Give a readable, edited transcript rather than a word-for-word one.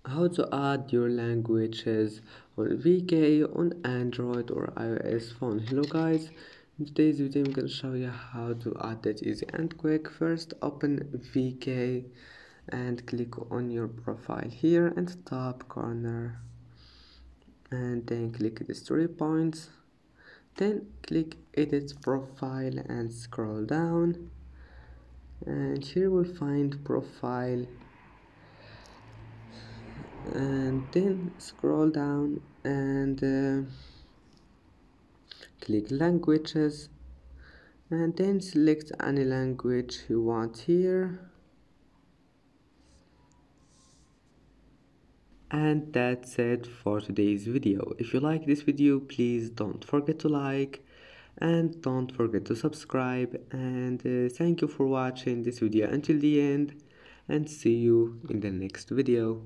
how to add your languages on VK on Android or iOS phone. Hello guys, in today's video I'm gonna show you how to add that easy and quick. First open VK and click on your profile here in the top corner, and then click the story points, then click edit profile and scroll down, and here we'll find profile, and then scroll down and click languages, and then select any language you want here. And that's it for today's video. If you like this video, please don't forget to like and don't forget to subscribe, and thank you for watching this video until the end, and see you in the next video.